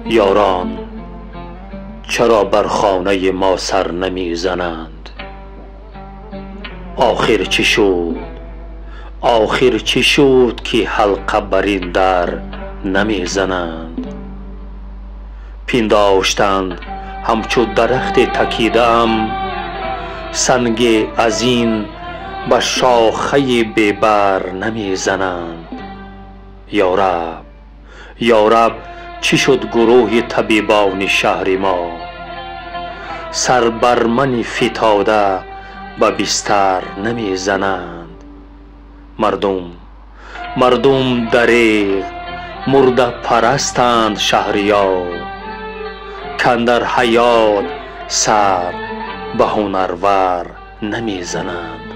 یاران چرا بر خانه ما سر نمی زنند؟ آخر چه شد؟ آخر چه شد که حلقه بر این در نمی زنند؟ پنداشتند همچو درخت تکیده ام، سنگ از این به شاخه ببر نمی زنند. یارب یارب چی شد گروه طبیبان شهر ما؟ سر بر من فتاده به بستر نمی زنند. مردم دریغ مرده پرستند شهریار، کاندر حیات سر به هنرور نمی زنند.